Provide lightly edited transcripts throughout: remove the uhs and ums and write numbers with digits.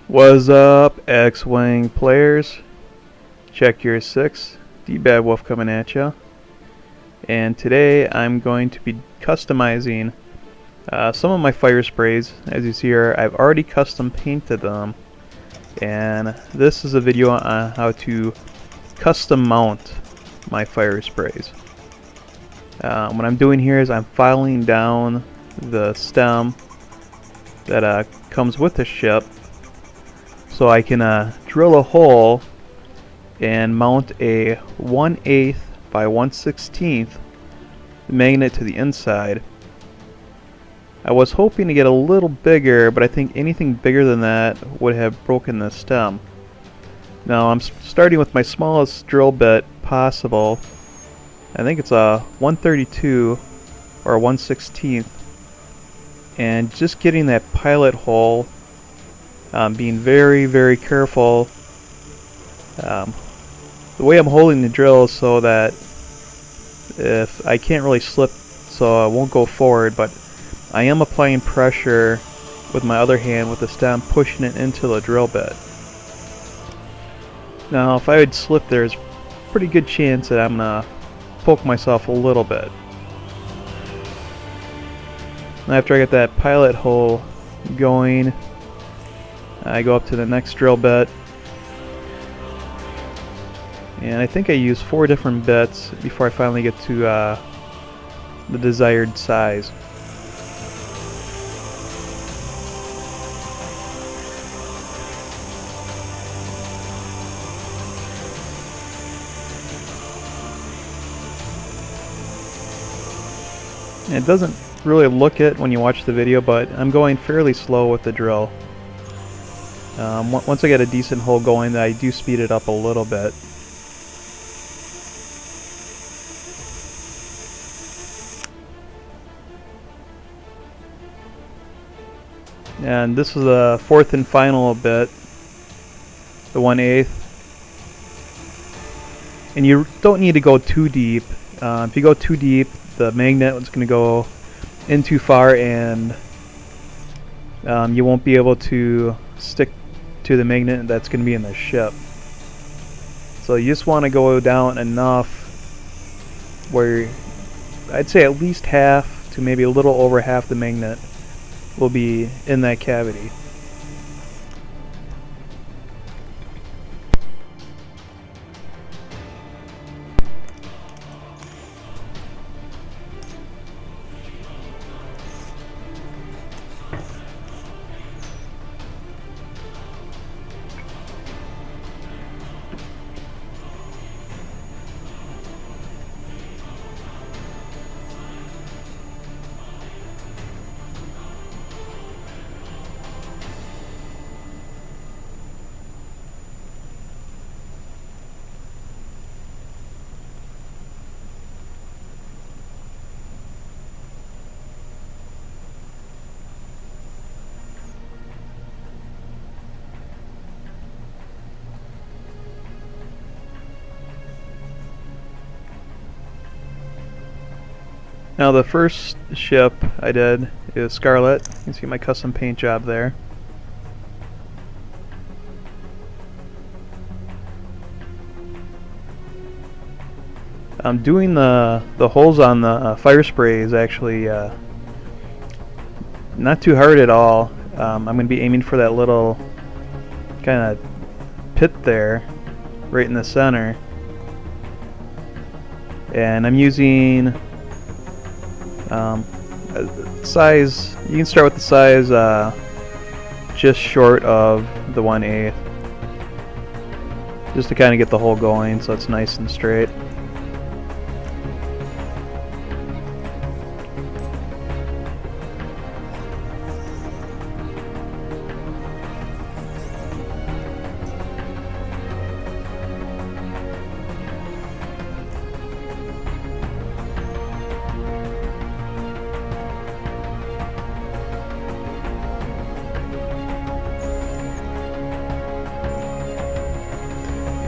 What's up, X-Wing players? Check your 6, D-Bad Wolf coming at ya. And today I'm going to be customizing some of my fire sprays. As you see here, I've already custom painted them. And this is a video on how to custom mount my fire sprays. What I'm doing here is I'm filing down the stem that comes with the ship, so I can drill a hole and mount a 1/8 by 1/16 magnet to the inside. I was hoping to get a little bigger, but I think anything bigger than that would have broken the stem. Now I'm starting with my smallest drill bit possible. I think it's a 1/32 or 1/16, and just getting that pilot hole. Being very careful. The way I'm holding the drill is so that if I can't really slip, so I won't go forward, but I am applying pressure with my other hand with the stem, pushing it into the drill bit. Now if I would slip, there's a pretty good chance that I'm gonna poke myself a little bit. And after I get that pilot hole going, I go up to the next drill bit, and I think I use 4 different bits before I finally get to the desired size. And it doesn't really look it when you watch the video, but I'm going fairly slow with the drill. Once I get a decent hole going, I do speed it up a little bit. And this is the 4th and final bit, the 1/8. And you don't need to go too deep. If you go too deep, the magnet is going to go in too far, and you won't be able to stick to the magnet that's going to be in the ship. So you just want to go down enough where I'd say at least half to maybe a little over half the magnet will be in that cavity. Now the first ship I did is Scarlet. You can see my custom paint job there. I'm doing the holes on the fire spray is actually not too hard at all. I'm going to be aiming for that little kind of pit there, right in the center. And I'm using size, you can start with the size just short of the 1/8, just to kind of get the hole going so it's nice and straight.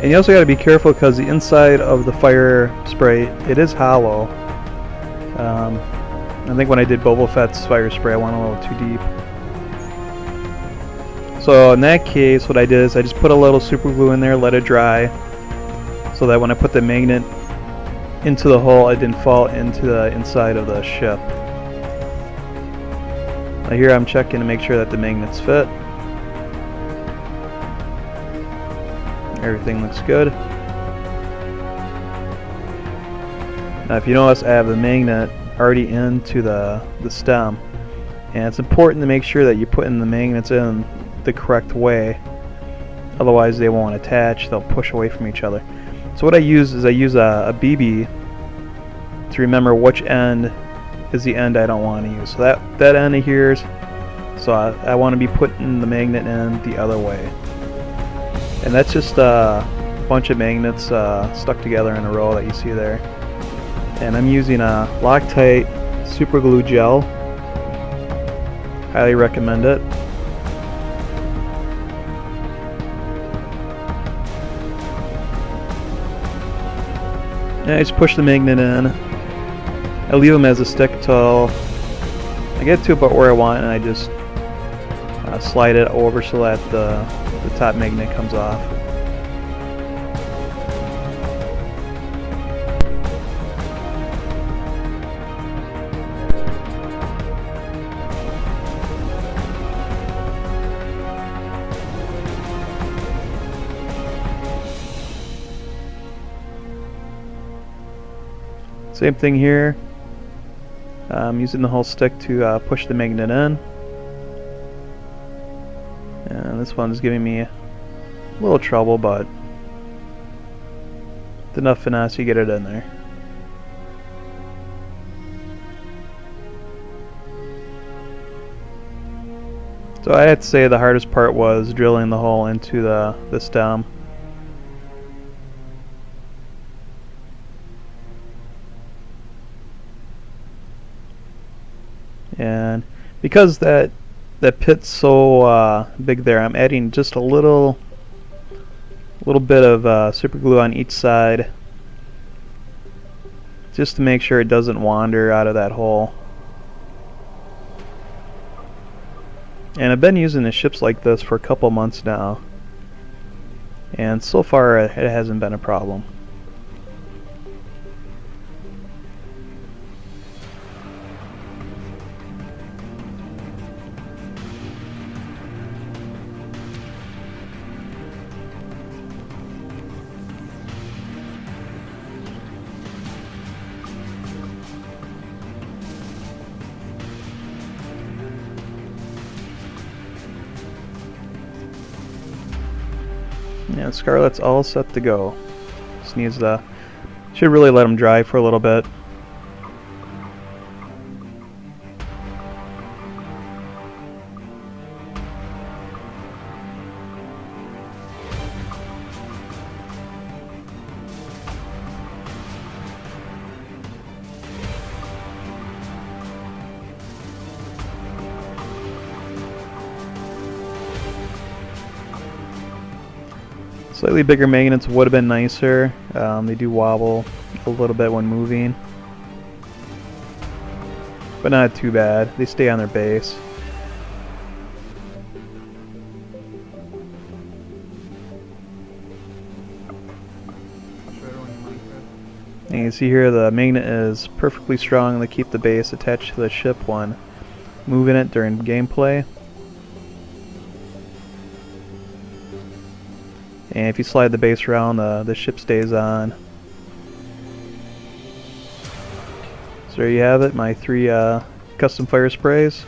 And you also got to be careful because the inside of the fire spray, it is hollow. I think when I did Boba Fett's fire spray, I went a little too deep. So So in that case, what I did is I just put a little super glue in there, let it dry, so that when I put the magnet into the hole, it didn't fall into the inside of the ship. Now here I'm checking to make sure that the magnets fit. Everything looks good. Now if you notice, I have the magnet already into the stem, and it's important to make sure that you're putting the magnets in the correct way, otherwise they won't attach, they'll push away from each other. So what I use is a BB to remember which end is the end I don't want to use. So that end of here, so I want to be putting the magnet in the other way. And that's just a bunch of magnets stuck together in a row that you see there. And I'm using a Loctite super glue gel. Highly recommend it. And I just push the magnet in. I leave them as a stick till I get to about where I want, and I just slide it over so that the top magnet comes off. Same thing here. I'm using the whole stick to push the magnet in. And this one's giving me a little trouble, but with enough finesse you get it in there. So I had to say the hardest part was drilling the hole into the stem. And because that pit's so big there, I'm adding just a little bit of super glue on each side, just to make sure it doesn't wander out of that hole. And I've been using the ships like this for a couple months now, and so far it hasn't been a problem. Yeah, Scarlet's all set to go. Just needs to, should really let them dry for a little bit. Slightly bigger magnets would have been nicer. They do wobble a little bit when moving, but not too bad. They stay on their base. And you see here the magnet is perfectly strong to keep the base attached to the ship when moving it during gameplay. And if you slide the base around, the ship stays on. So there you have it, my 3 custom fire sprays.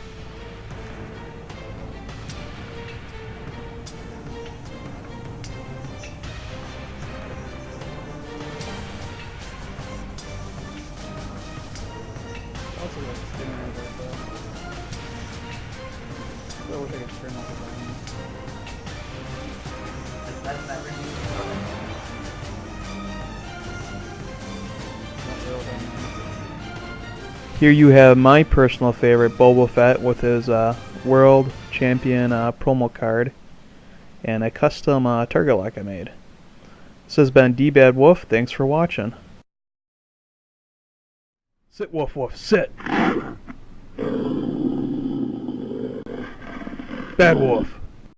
Here you have my personal favorite, Boba Fett, with his World Champion promo card and a custom target lock I made. This has been D-Bad Wolf. Thanks for watching. Sit, Wolf Wolf, sit! Bad Wolf.